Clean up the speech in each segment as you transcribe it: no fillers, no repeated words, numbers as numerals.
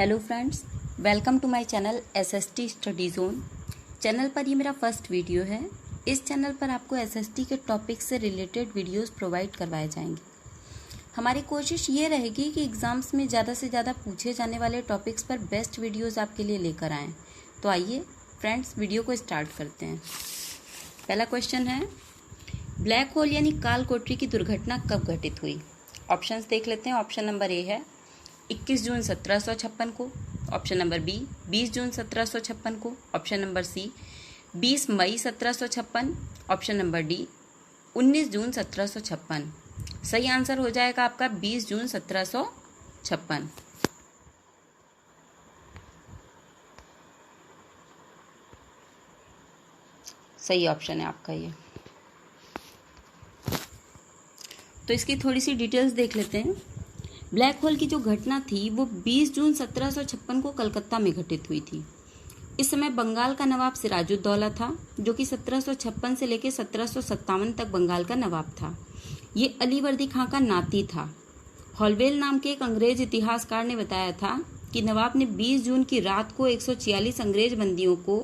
Hello friends, welcome to my channel SST study zone. Channel पर ये मेरा first video है। इस चैनल पर आपको एसएसटी के टॉपिक से रिलेटेड वीडियोस प्रोवाइड करवाए जाएंगे। हमारी कोशिश ये रहेगी कि एग्जाम्स में ज़्यादा से ज़्यादा पूछे जाने वाले टॉपिक्स पर बेस्ट वीडियोस आपके लिए लेकर आएँ। तो आइए फ्रेंड्स, वीडियो को स्टार्ट करते हैं। पहला क्वेश्चन है, ब्लैक होल यानी काल कोठरी की दुर्घटना कब घटित हुई? ऑप्शंस देख लेते हैं। ऑप्शन नंबर ए है 21 जून 1756 को। ऑप्शन नंबर बी 20 जून 1756 को। ऑप्शन नंबर सी 20 मई 1756। ऑप्शन नंबर डी 19 जून 1756। सही आंसर हो जाएगा आपका 20 जून 1756। सही ऑप्शन है आपका ये। तो इसकी थोड़ी सी डिटेल्स देख लेते हैं। ब्लैक होल की जो घटना थी वो 20 जून 1756 को कलकत्ता में घटित हुई थी। इस समय बंगाल का नवाब सिराजुद्दौला था, जो कि 1756 से लेकर 1757 तक बंगाल का नवाब था। ये अलीवर्दी खां का नाती था। हॉलवेल नाम के एक अंग्रेज इतिहासकार ने बताया था कि नवाब ने 20 जून की रात को 146 अंग्रेज बंदियों को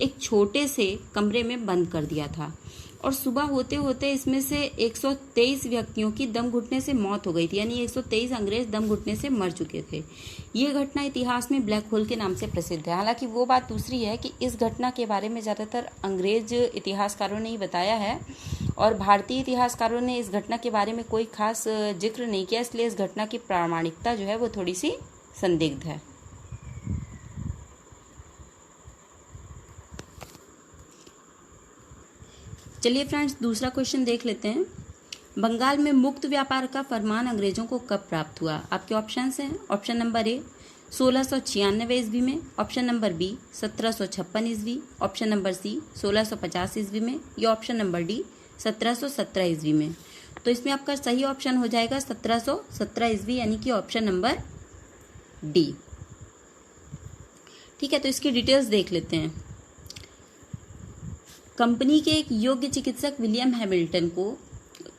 एक छोटे से कमरे में बंद कर दिया था और सुबह होते होते इसमें से 123 व्यक्तियों की दम घुटने से मौत हो गई थी, यानी 123 अंग्रेज दम घुटने से मर चुके थे। ये घटना इतिहास में ब्लैक होल के नाम से प्रसिद्ध है। हालांकि वो बात दूसरी है कि इस घटना के बारे में ज़्यादातर अंग्रेज इतिहासकारों ने ही बताया है और भारतीय इतिहासकारों ने इस घटना के बारे में कोई खास जिक्र नहीं किया, इसलिए इस घटना की प्रामाणिकता जो है वो थोड़ी सी संदिग्ध है। चलिए फ्रेंड्स, दूसरा क्वेश्चन देख लेते हैं। बंगाल में मुक्त व्यापार का फरमान अंग्रेजों को कब प्राप्त हुआ? आपके ऑप्शंस हैं। ऑप्शन नंबर ए 1696 ईस्वी में। ऑप्शन नंबर बी 1756 ईस्वी। ऑप्शन नंबर सी 1650 ईस्वी में। या ऑप्शन नंबर डी 1717 ईस्वी में। तो इसमें आपका सही ऑप्शन हो जाएगा 1717 ईस्वी, यानी कि ऑप्शन नंबर डी। ठीक है, तो इसकी डिटेल्स देख लेते हैं। कंपनी के एक योग्य चिकित्सक विलियम हैमिल्टन को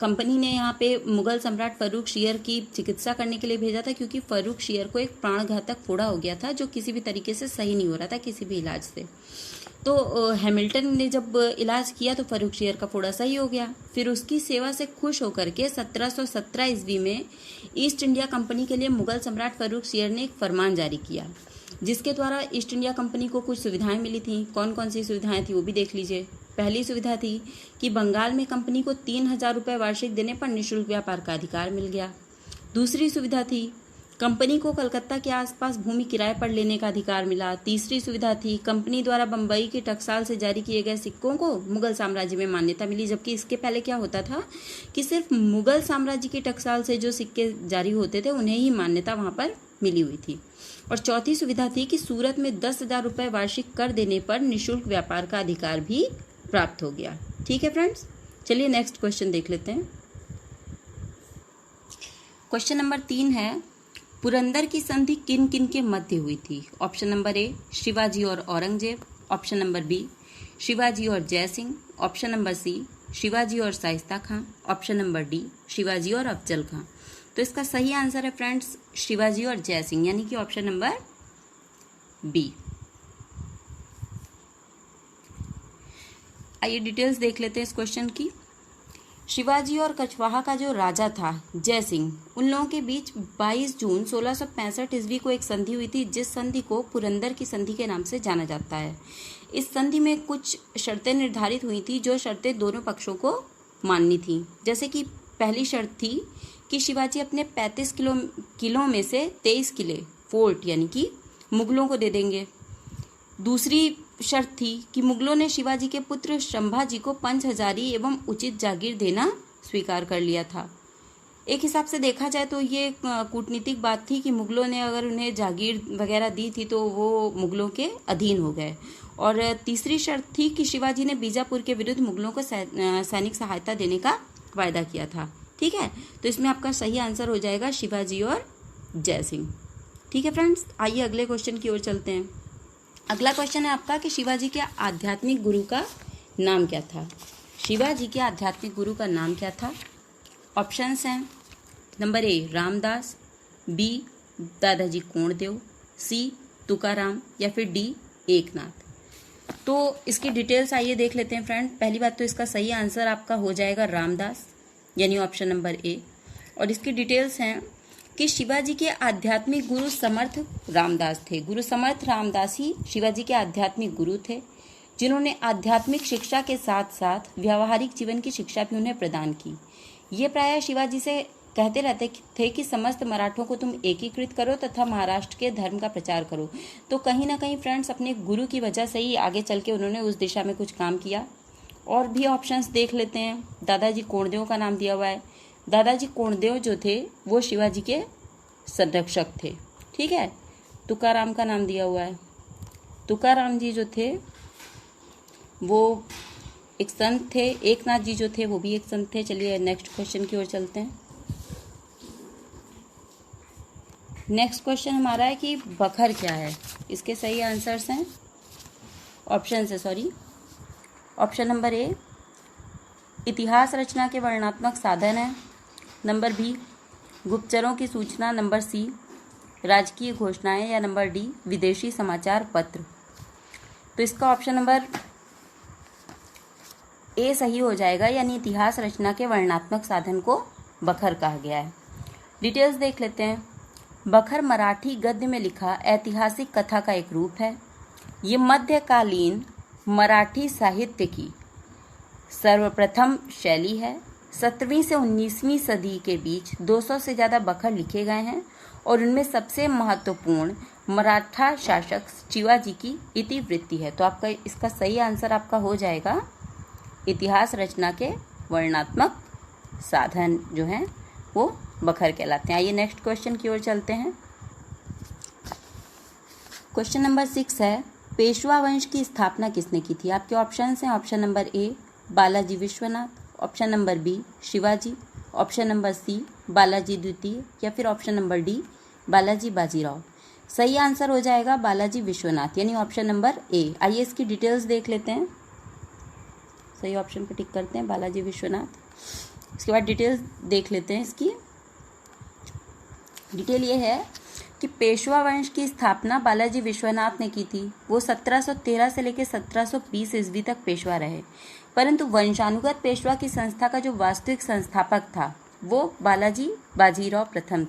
कंपनी ने यहाँ पे मुगल सम्राट फर्रुख शेयर की चिकित्सा करने के लिए भेजा था, क्योंकि फर्रुख शेयर को एक प्राणघातक फोड़ा हो गया था जो किसी भी तरीके से सही नहीं हो रहा था किसी भी इलाज से। तो हैमिल्टन ने जब इलाज किया तो फर्रुख शेयर का फोड़ा सही हो गया। फिर उसकी सेवा से खुश होकर के 1717 ईस्वी में ईस्ट इंडिया कंपनी के लिए मुगल सम्राट फर्रुख शेयर ने एक फरमान जारी किया, जिसके द्वारा ईस्ट इंडिया कंपनी को कुछ सुविधाएं मिली थी। कौन कौन सी सुविधाएं थी वो भी देख लीजिए। पहली सुविधा थी कि बंगाल में कंपनी को 3000 रुपये वार्षिक देने पर निःशुल्क व्यापार का अधिकार मिल गया। दूसरी सुविधा थी कंपनी को कलकत्ता के आसपास भूमि किराए पर लेने का अधिकार मिला। तीसरी सुविधा थी कंपनी द्वारा बंबई के टकसाल से जारी किए गए सिक्कों को मुगल साम्राज्य में मान्यता मिली, जबकि इसके पहले क्या होता था कि सिर्फ मुगल साम्राज्य के टकसाल से जो सिक्के जारी होते थे उन्हें ही मान्यता वहां पर मिली हुई थी। और चौथी सुविधा थी कि सूरत में 10,000 रुपये वार्षिक कर देने पर निःशुल्क व्यापार का अधिकार भी प्राप्त हो गया। ठीक है फ्रेंड्स, चलिए नेक्स्ट क्वेश्चन देख लेते हैं। क्वेश्चन नंबर 3 है, पुरंदर की संधि किन किन के मध्य हुई थी? ऑप्शन नंबर ए शिवाजी और Aurangzeb. Option number B Shivaji और Jai Singh. Option number C Shivaji और Shaista Khan. Option number D Shivaji और अफजल खां। तो इसका सही आंसर है फ्रेंड्स शिवाजी और जय सिंह, यानी कि ऑप्शन नंबर बी। आइए डिटेल्स देख लेते हैं इस क्वेश्चन की। शिवाजी और कछवाहा का जो राजा था जय सिंह, उन लोगों के बीच 22 जून 1665 ईस्वी को एक संधि हुई थी, जिस संधि को पुरंदर की संधि के नाम से जाना जाता है। इस संधि में कुछ शर्तें निर्धारित हुई थी, जो शर्तें दोनों पक्षों को माननी थी। जैसे कि पहली शर्त थी कि शिवाजी अपने 35 किलों में से 23 किले फोर्ट यानी कि मुगलों को दे देंगे। दूसरी शर्त थी कि मुगलों ने शिवाजी के पुत्र संभाजी को 5000 एवं उचित जागीर देना स्वीकार कर लिया था। एक हिसाब से देखा जाए तो ये कूटनीतिक बात थी कि मुगलों ने अगर उन्हें जागीर वगैरह दी थी तो वो मुगलों के अधीन हो गए। और तीसरी शर्त थी कि शिवाजी ने बीजापुर के विरुद्ध मुगलों को सैनिक सहायता देने का वायदा किया था। ठीक है, तो इसमें आपका सही आंसर हो जाएगा शिवाजी और जय सिंह। ठीक है फ्रेंड्स, आइए अगले क्वेश्चन की ओर चलते हैं। अगला क्वेश्चन है आपका कि शिवाजी के आध्यात्मिक गुरु का नाम क्या था? शिवाजी के आध्यात्मिक गुरु का नाम क्या था? ऑप्शंस हैं। नंबर ए रामदास, बी दादाजी कोंडदेव, सी तुकाराम या फिर डी एकनाथ। तो इसकी डिटेल्स आइए देख लेते हैं फ्रेंड। पहली बात तो इसका सही आंसर आपका हो जाएगा रामदास, यानी ऑप्शन नंबर ए। और इसकी डिटेल्स हैं कि शिवाजी के आध्यात्मिक गुरु समर्थ रामदास थे। गुरु समर्थ रामदास ही शिवाजी के आध्यात्मिक गुरु थे, जिन्होंने आध्यात्मिक शिक्षा के साथ साथ व्यावहारिक जीवन की शिक्षा भी उन्हें प्रदान की। ये प्रायः शिवाजी से कहते रहते थे कि समस्त मराठों को तुम एकीकृत करो तथा महाराष्ट्र के धर्म का प्रचार करो। तो कहीं ना कहीं फ्रेंड्स अपने गुरु की वजह से ही आगे चल के उन्होंने उस दिशा में कुछ काम किया। और भी ऑप्शंस देख लेते हैं। दादाजी कोंडदेव का नाम दिया हुआ है। दादाजी कोंडदेव जो थे वो शिवाजी के संरक्षक थे, ठीक है। तुकाराम का नाम दिया हुआ है। तुकाराम जी जो थे वो एक संत थे। एकनाथ जी जो थे वो भी एक संत थे। चलिए नेक्स्ट क्वेश्चन की ओर चलते हैं। नेक्स्ट क्वेश्चन हमारा है कि बखर क्या है। इसके सही आंसर्स हैं ऑप्शन नंबर ए इतिहास रचना के वर्णनात्मक साधन है, नंबर बी गुप्तचरों की सूचना, नंबर सी राजकीय घोषणाएं, या नंबर डी विदेशी समाचार पत्र। तो इसका ऑप्शन नंबर ए सही हो जाएगा, यानी इतिहास रचना के वर्णनात्मक साधन को बखर कहा गया है। डिटेल्स देख लेते हैं। बखर मराठी गद्य में लिखा ऐतिहासिक कथा का एक रूप है। ये मध्यकालीन मराठी साहित्य की सर्वप्रथम शैली है। 17वीं से 19वीं सदी के बीच 200 से ज़्यादा बखर लिखे गए हैं और उनमें सबसे महत्वपूर्ण मराठा शासक शिवाजी की इतिवृत्ति है। तो आपका इसका सही आंसर आपका हो जाएगा इतिहास रचना के वर्णनात्मक साधन जो हैं वो बखर कहलाते हैं। आइए नेक्स्ट क्वेश्चन की ओर चलते हैं। क्वेश्चन नंबर 6 है, पेशवा वंश की स्थापना किसने की थी। आपके ऑप्शंस हैं option number A Balaji Vishwanath, option number B Shivaji, option number C Balaji द्वितीय, या फिर option number D Balaji Bajirao. सही आंसर हो जाएगा बालाजी विश्वनाथ, यानी ऑप्शन नंबर ए। आइए इसकी डिटेल्स देख लेते हैं। सही ऑप्शन पर टिक करते हैं बालाजी विश्वनाथ। इसके बाद डिटेल्स देख लेते हैं। इसकी डिटेल ये है कि पेशवा वंश की स्थापना बालाजी विश्वनाथ ने की थी। वो 1713 से लेकर 1720 ईस्वी तक पेशवा रहे, परंतु वंशानुगत पेशवा की संस्था का जो वास्तविक संस्थापक था वो बाजीराव प्रथम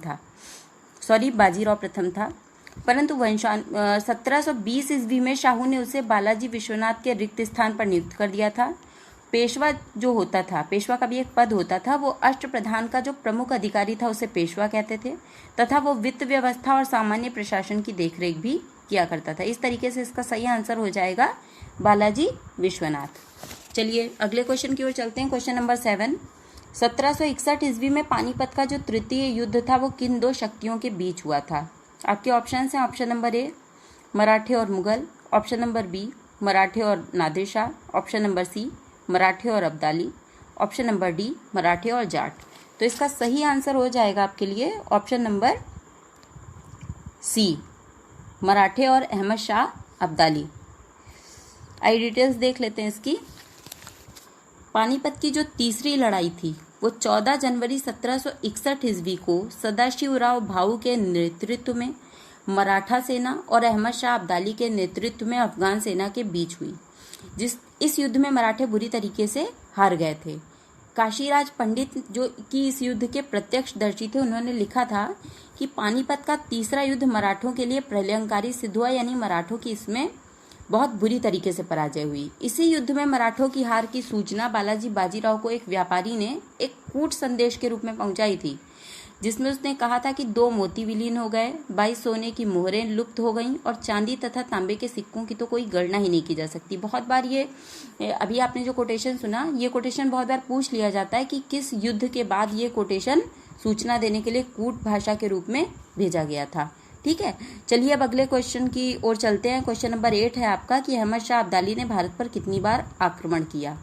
था। परंतु 1720 ईस्वी में शाहू ने उसे बालाजी विश्वनाथ के रिक्त स्थान पर नियुक्त कर दिया था। पेशवा जो होता था, पेशवा का भी एक पद होता था, वो अष्टप्रधान का जो प्रमुख अधिकारी था उसे पेशवा कहते थे, तथा वो वित्त व्यवस्था और सामान्य प्रशासन की देखरेख भी किया करता था। इस तरीके से इसका सही आंसर हो जाएगा बालाजी विश्वनाथ। चलिए अगले क्वेश्चन की ओर चलते हैं। क्वेश्चन नंबर 7, 1761 ईस्वी में पानीपत का जो तृतीय युद्ध था वो किन दो शक्तियों के बीच हुआ था। आपके ऑप्शन हैं ऑप्शन नंबर ए मराठे और मुगल, ऑप्शन नंबर बी मराठे और Nadir Shah, option number C मराठे और अब्दाली, ऑप्शन नंबर डी मराठे और जाट। तो इसका सही आंसर हो जाएगा आपके लिए ऑप्शन नंबर सी मराठे और अहमद शाह अब्दाली। आई डिटेल्स देख लेते हैं इसकी। पानीपत की जो तीसरी लड़ाई थी वो 14 जनवरी 1761 ईस्वी को सदाशिवराव भाऊ के नेतृत्व में मराठा सेना और अहमद शाह अब्दाली के नेतृत्व में अफगान सेना के बीच हुई। इस युद्ध में मराठे बुरी तरीके से हार गए थे। काशीराज पंडित जो कि इस युद्ध के प्रत्यक्षदर्शी थे, उन्होंने लिखा था कि पानीपत का तीसरा युद्ध मराठों के लिए प्रलयंकारी सिद्ध हुआ, यानी मराठों की इसमें बहुत बुरी तरीके से पराजय हुई। इसी युद्ध में मराठों की हार की सूचना बालाजी बाजीराव को एक व्यापारी ने एक कूट संदेश के रूप में पहुंचाई थी, जिसमें उसने कहा था कि 2 मोती विलीन हो गए, 22 सोने की मोहरें लुप्त हो गईं और चांदी तथा तांबे के सिक्कों की तो कोई गणना ही नहीं की जा सकती। बहुत बार ये अभी आपने जो कोटेशन सुना, ये कोटेशन बहुत बार पूछ लिया जाता है कि किस युद्ध के बाद ये कोटेशन सूचना देने के लिए कूट भाषा के रूप में भेजा गया था। ठीक है, चलिए अब अगले क्वेश्चन की ओर चलते हैं। क्वेश्चन नंबर 8 है आपका कि अहमद शाह अब्दाली ने भारत पर कितनी बार आक्रमण किया।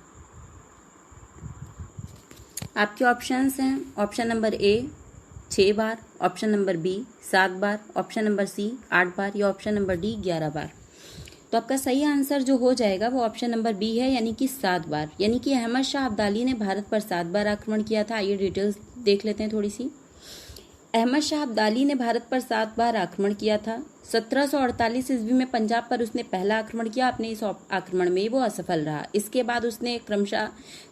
आपके ऑप्शंस हैं ऑप्शन नंबर ए 6 बार, ऑप्शन नंबर बी 7 बार, ऑप्शन नंबर सी 8 बार, या ऑप्शन नंबर डी 11 बार। तो आपका सही आंसर जो हो जाएगा वो ऑप्शन नंबर बी है, यानी कि 7 बार। यानी कि अहमद शाह अब्दाली ने भारत पर 7 बार आक्रमण किया था। आइए डिटेल्स देख लेते हैं थोड़ी सी। अहमद शाह अब्दाली ने भारत पर 7 बार आक्रमण किया था। 1748 ईस्वी में पंजाब पर उसने पहला आक्रमण किया। अपने इस आक्रमण में वो असफल रहा। इसके बाद उसने क्रमशः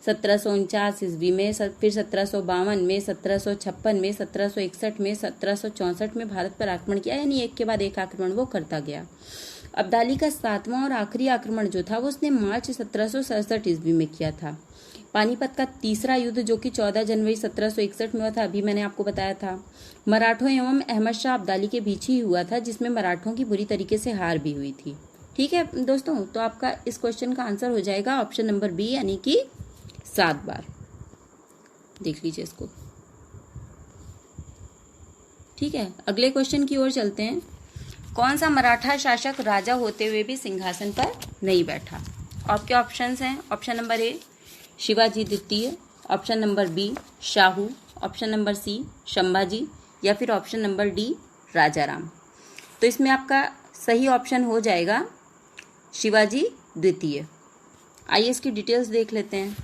1749 ईस्वी में, फिर 1752 में, 1756 में, 1761 में, 1764 में भारत पर आक्रमण किया, यानी एक के बाद एक आक्रमण वो करता गया। अब्दाली का 7वां और आखिरी आक्रमण जो था वो उसने मार्च 1767 ईस्वी में किया था। पानीपत का तीसरा युद्ध जो कि 14 जनवरी 1761 में हुआ था, अभी मैंने आपको बताया था, मराठों एवं अहमद शाह अब्दाली के बीच ही हुआ था, जिसमें मराठों की बुरी तरीके से हार भी हुई थी। ठीक है दोस्तों, तो आपका इस क्वेश्चन का आंसर हो जाएगा ऑप्शन नंबर बी, यानी कि 7 बार। देख लीजिए इसको। ठीक है, अगले क्वेश्चन की ओर चलते हैं। कौन सा मराठा शासक राजा होते हुए भी सिंहासन पर नहीं बैठा? आपके ऑप्शंस हैं, ऑप्शन नंबर ए शिवाजी द्वितीय, option number B Shahu, option number C Sambhaji, या फिर ऑप्शन नंबर डी राजाराम। तो इसमें आपका सही ऑप्शन हो जाएगा शिवाजी द्वितीय। आइए इसकी डिटेल्स देख लेते हैं।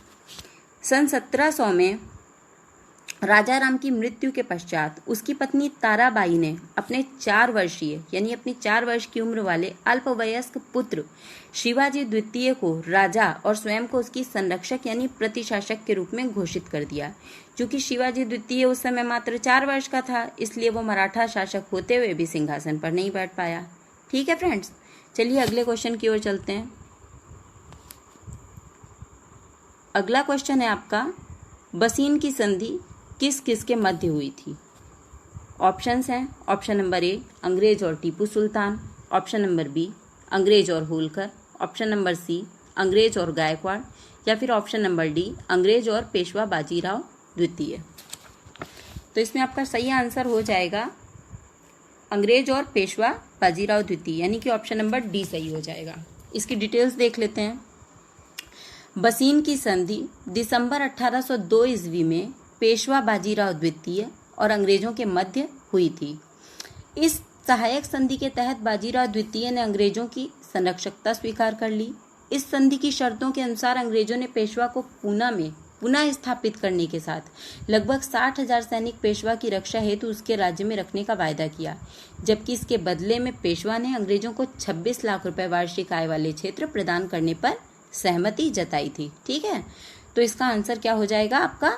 सन 1700 में राजाराम की मृत्यु के पश्चात उसकी पत्नी ताराबाई ने अपने 4 वर्षीय यानी अपनी 4 वर्ष की उम्र वाले अल्पवयस्क पुत्र शिवाजी द्वितीय को राजा और स्वयं को उसकी संरक्षक यानी प्रतिशासक के रूप में घोषित कर दिया। क्योंकि शिवाजी द्वितीय उस समय मात्र 4 वर्ष का था, इसलिए वो मराठा शासक होते हुए भी सिंहासन पर नहीं बैठ पाया। ठीक है फ्रेंड्स, चलिए अगले क्वेश्चन की ओर चलते हैं। अगला क्वेश्चन है आपका, बसीन की संधि किस किस के मध्य हुई थी? ऑप्शंस हैं, ऑप्शन नंबर ए अंग्रेज और Tipu Sultan, option number B अंग्रेज और होलकर, ऑप्शन नंबर सी अंग्रेज और गायकवाड़, या फिर ऑप्शन नंबर डी अंग्रेज और पेशवा बाजीराव द्वितीय। तो इसमें आपका सही आंसर हो जाएगा अंग्रेज और पेशवा बाजीराव द्वितीय, यानी कि ऑप्शन नंबर डी सही हो जाएगा। इसकी डिटेल्स देख लेते हैं। बसीन की संधि दिसंबर 1802 ईस्वी में पेशवा बाजीराव द्वितीय और अंग्रेजों के मध्य हुई थी। इस सहायक संधि के तहत बाजीराव द्वितीय ने अंग्रेजों की संरक्षकता स्वीकार कर ली। इस संधि की शर्तों के अनुसार अंग्रेजों ने पेशवा को पूना में पुनः स्थापित करने के साथ लगभग 60,000 सैनिक पेशवा की रक्षा हेतु उसके राज्य में रखने का वायदा किया, जबकि इसके बदले में पेशवा ने अंग्रेजों को 26 लाख रुपए वार्षिक आय वाले क्षेत्र प्रदान करने पर सहमति जताई थी। ठीक है, तो इसका आंसर क्या हो जाएगा आपका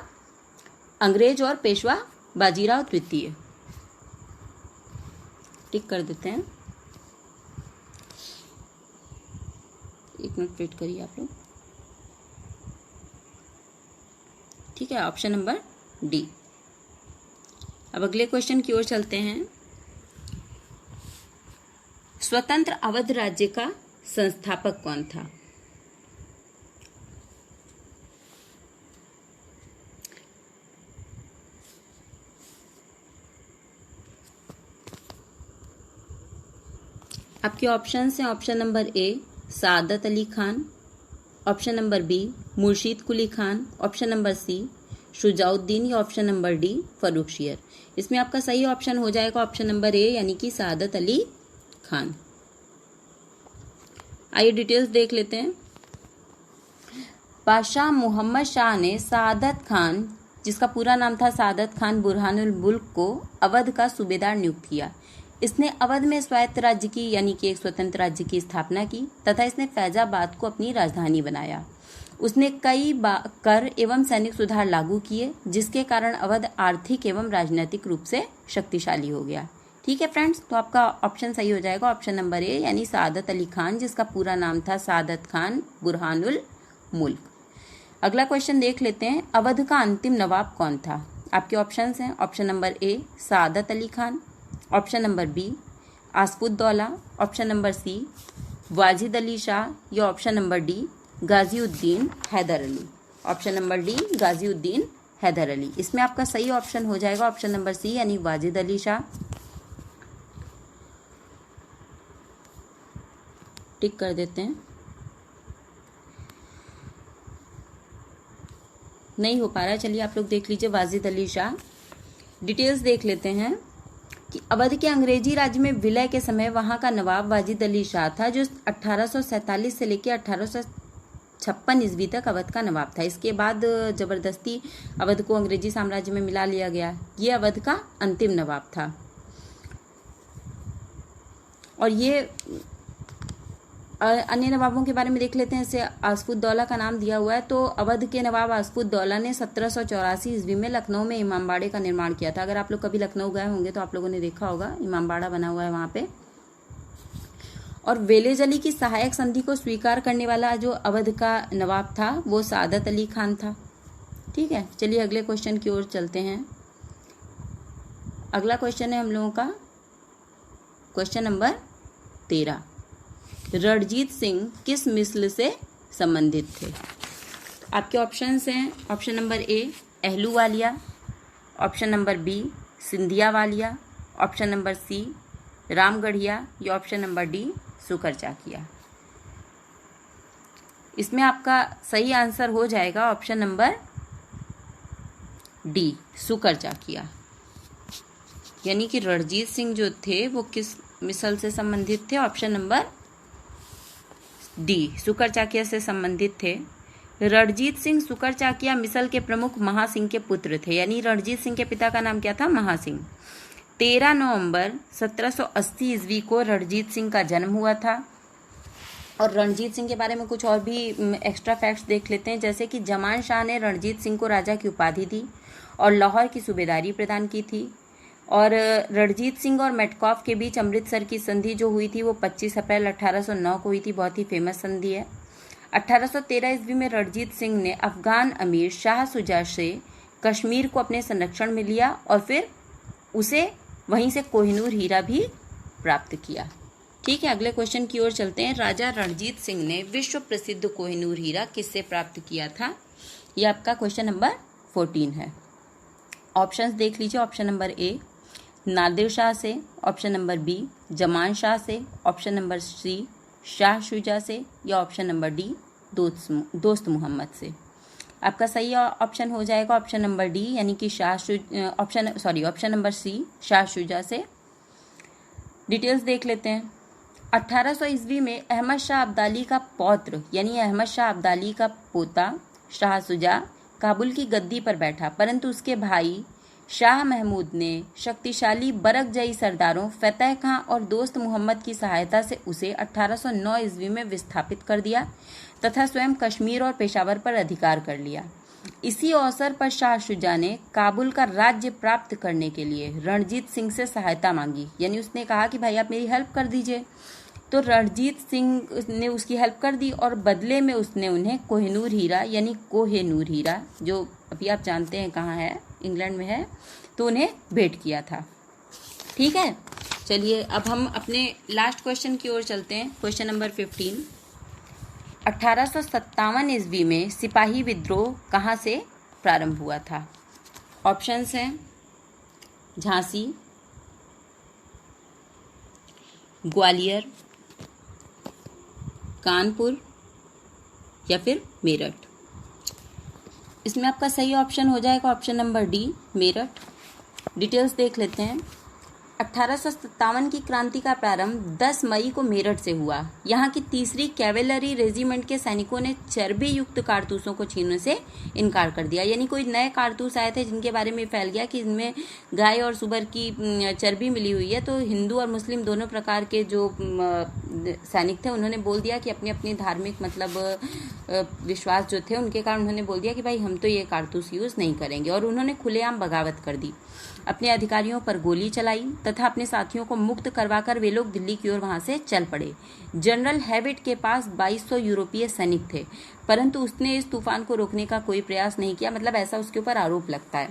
अंग्रेज और पेशवा बाजीराव द्वितीय। टिक कर देते हैं, एक मिनट वेट करिए आप लोग। ठीक है, ऑप्शन नंबर डी। अब अगले क्वेश्चन की ओर चलते हैं। स्वतंत्र अवध राज्य का संस्थापक कौन था? आपके ऑप्शंस हैं, option number A Saadat Ali Khan, option number B Murshid Quli Khan, option number C Shujauddin, या ऑप्शन नंबर डी फर्रुख शेर। इसमें आपका सही ऑप्शन हो जाएगा ऑप्शन नंबर ए, यानी कि सादत अली खान। आइए डिटेल्स देख लेते हैं। बादशाह मोहम्मद शाह ने सादत खान, जिसका पूरा नाम था सादत खान बुरहानुल मुल्क, को अवध का सूबेदार नियुक्त किया। इसने अवध में स्वायत्त राज्य की यानी कि एक स्वतंत्र राज्य की स्थापना की तथा इसने फैजाबाद को अपनी राजधानी बनाया। उसने कई कर एवं सैनिक सुधार लागू किए, जिसके कारण अवध आर्थिक एवं राजनीतिक रूप से शक्तिशाली हो गया। ठीक है फ्रेंड्स, तो आपका ऑप्शन सही हो जाएगा ऑप्शन नंबर ए, यानी सादत अली खान, जिसका पूरा नाम था सादत खान बुरहानुल मुल्क। अगला क्वेश्चन देख लेते हैं। अवध का अंतिम नवाब कौन था? आपके ऑप्शंस हैं, option number A Saadat Ali Khan, option number B Asafuddaula, option number C Wajid Ali Shah, या option number D Ghaziuddin Haidar Ali. Option number D Ghaziuddin Haidar Ali. इसमें आपका सही ऑप्शन हो जाएगा ऑप्शन नंबर सी, यानी वाजिद अली शाह। टिक कर देते हैं। नहीं हो पा रहा है, चलिए आप लोग देख लीजिए वाजिद अली शाह। डिटेल्स देख लेते हैं कि अवध के अंग्रेजी राज्य में विलय के समय वहां का नवाब वाजिद अली शाह था, जो 1847 से लेकर 1956 ईस्वी तक अवध का नवाब था। इसके बाद जबरदस्ती अवध को अंग्रेजी साम्राज्य में मिला लिया गया। ये अवध का अंतिम नवाब था। और ये अन्य नवाबों के बारे में देख लेते हैं। जैसे आसफुद्दौला का नाम दिया हुआ है, तो अवध के नवाब आसफुद्दौला ने 1784 ईस्वी में लखनऊ में इमामबाड़े का निर्माण किया था। अगर आप लोग कभी लखनऊ गए होंगे तो आप लोगों ने देखा होगा, इमामबाड़ा बना हुआ है वहां पे। और वेलेज अली की सहायक संधि को स्वीकार करने वाला जो अवध का नवाब था वो सादत अली खान था। ठीक है, चलिए अगले क्वेश्चन की ओर चलते हैं। अगला क्वेश्चन है हम लोगों का क्वेश्चन नंबर 13। रणजीत सिंह किस मिसल से संबंधित थे? आपके ऑप्शंस हैं, option number A Ahluwalia, option number B Sindhia Walia, option number C Ramgarhia, या ऑप्शन नंबर डी सुकर चाकिया। इसमें आपका सही आंसर हो जाएगा ऑप्शन नंबर डी सुकर चाकिया। यानी कि रणजीत सिंह जो थे वो किस मिसल से संबंधित थे? ऑप्शन नंबर डी सुकर चाकिया से संबंधित थे। रणजीत सिंह सुकर चाकिया मिसल के प्रमुख महासिंह के पुत्र थे। यानी रणजीत सिंह के पिता का नाम क्या था? महासिंह। 13 नवंबर 1780 ईस्वी को रणजीत सिंह का जन्म हुआ था। और रणजीत सिंह के बारे में कुछ और भी एक्स्ट्रा फैक्ट्स देख लेते हैं। जैसे कि जमान शाह ने रणजीत सिंह को राजा की उपाधि दी और लाहौर की सूबेदारी प्रदान की थी। और रणजीत सिंह और मेटकॉफ के बीच अमृतसर की संधि जो हुई थी वो 25 अप्रैल 1809 को हुई थी। बहुत ही फेमस संधि है। 1813 ईस्वी में रणजीत सिंह ने अफगान अमीर शाह शुजा से कश्मीर को अपने संरक्षण में लिया और फिर उसे वहीं से कोहिनूर हीरा भी प्राप्त किया। ठीक है, अगले क्वेश्चन की ओर चलते हैं। राजा रणजीत सिंह ने विश्व प्रसिद्ध कोहिनूर हीरा किससे प्राप्त किया था? यह आपका क्वेश्चन नंबर 14 है। ऑप्शंस देख लीजिए। Option number A Nadir Shah से, option number B Zaman Shah से, option number C Shah Shuja से, या ऑप्शन नंबर डी दोस्त मोहम्मद से। आपका सही ऑप्शन हो जाएगा ऑप्शन नंबर डी, यानी कि option number C Shah Shuja से। डिटेल्स देख लेते हैं। 1800 ईस्वी में अहमद शाह अब्दाली का पौत्र यानी अहमद शाह अब्दाली का पोता शाह शुजा काबुल की गद्दी पर बैठा, परंतु उसके भाई शाह महमूद ने शक्तिशाली बरकजई सरदारों फतेह खां और दोस्त मोहम्मद की सहायता से उसे 1809 ईस्वी में विस्थापित कर दिया तथा स्वयं कश्मीर और पेशावर पर अधिकार कर लिया। इसी अवसर पर शाह शुजा ने काबुल का राज्य प्राप्त करने के लिए रणजीत सिंह से सहायता मांगी। यानी उसने कहा कि भाई आप मेरी हेल्प कर दीजिए। तो रणजीत सिंह ने उसकी हेल्प कर दी और बदले में उसने उन्हें कोहिनूर हीरा यानी कोहेनूर हीरा, जो अभी आप जानते हैं कहाँ है, इंग्लैंड में है, तो उन्हें भेंट किया था। ठीक है, चलिए अब हम अपने लास्ट क्वेश्चन की ओर चलते हैं। Question number 15। 1857 ईस्वी में सिपाही विद्रोह कहाँ से प्रारंभ हुआ था? ऑप्शंस हैं झांसी, ग्वालियर, कानपुर या फिर मेरठ। इसमें आपका सही ऑप्शन हो जाएगा option number D Meerut. Details देख लेते हैं। 1857 की क्रांति का प्रारंभ 10 मई को मेरठ से हुआ। यहाँ की 3री कैवेलरी रेजिमेंट के सैनिकों ने चर्बी युक्त कारतूसों को छीनने से इनकार कर दिया। यानी कोई नए कारतूस आए थे जिनके बारे में फैल गया कि इनमें गाय और सुअर की चर्बी मिली हुई है, तो हिंदू और मुस्लिम दोनों प्रकार के जो सैनिक थे उन्होंने बोल दिया कि अपनी अपनी धार्मिक विश्वास जो थे उनके कारण उन्होंने बोल दिया कि भाई हम तो ये कारतूस यूज़ नहीं करेंगे, और उन्होंने खुलेआम बगावत कर दी। अपने अधिकारियों पर गोली चलाई तथा अपने साथियों को मुक्त करवाकर वे लोग दिल्ली की ओर वहां से चल पड़े। जनरल हैविट के पास 2200 यूरोपीय सैनिक थे, परंतु उसने इस तूफान को रोकने का कोई प्रयास नहीं किया, मतलब ऐसा उसके ऊपर आरोप लगता है।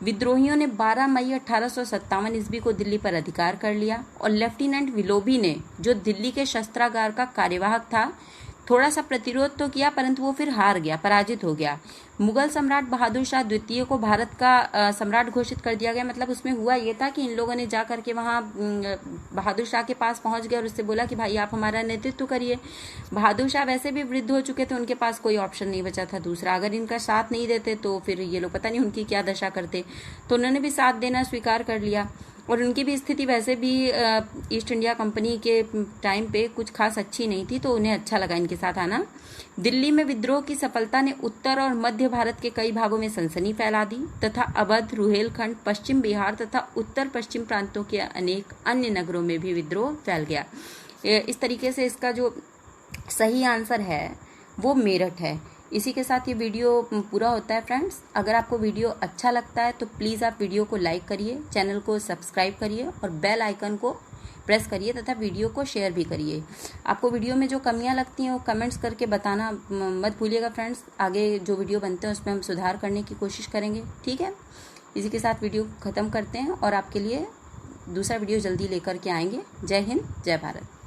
विद्रोहियों ने 12 मई 1857 ईस्वी को दिल्ली पर अधिकार कर लिया और लेफ्टिनेंट विलोबी ने, जो दिल्ली के शस्त्रागार का कार्यवाहक था, थोड़ा सा प्रतिरोध तो किया, परंतु वो फिर हार गया, पराजित हो गया। मुगल सम्राट बहादुर शाह द्वितीय को भारत का सम्राट घोषित कर दिया गया। मतलब उसमें हुआ ये था कि इन लोगों ने जा करके वहाँ बहादुर शाह के पास पहुंच गए और उससे बोला कि भाई आप हमारा नेतृत्व करिए। बहादुर शाह वैसे भी वृद्ध हो चुके थे, उनके पास कोई ऑप्शन नहीं बचा था दूसरा। अगर इनका साथ नहीं देते तो फिर ये लोग पता नहीं उनकी क्या दशा करते। तो उन्होंने भी साथ देना स्वीकार कर लिया। और उनकी भी स्थिति वैसे भी ईस्ट इंडिया कंपनी के टाइम पे कुछ खास अच्छी नहीं थी, तो उन्हें अच्छा लगा इनके साथ आना। दिल्ली में विद्रोह की सफलता ने उत्तर और मध्य भारत के कई भागों में सनसनी फैला दी तथा अवध, रुहेलखंड, पश्चिम बिहार तथा उत्तर पश्चिम प्रांतों के अनेक अन्य नगरों में भी विद्रोह फैल गया। इस तरीके से इसका जो सही आंसर है वो मेरठ है। इसी के साथ ये वीडियो पूरा होता है फ्रेंड्स। अगर आपको वीडियो अच्छा लगता है तो प्लीज़ आप वीडियो को लाइक करिए, चैनल को सब्सक्राइब करिए और बेल आइकन को प्रेस करिए तथा वीडियो को शेयर भी करिए। आपको वीडियो में जो कमियां लगती हैं वो कमेंट्स करके बताना मत भूलिएगा फ्रेंड्स। आगे जो वीडियो बनते हैं उसमें हम सुधार करने की कोशिश करेंगे, ठीक है। इसी के साथ वीडियो ख़त्म करते हैं और आपके लिए दूसरा वीडियो जल्दी लेकर के आएंगे। जय हिंद, जय भारत।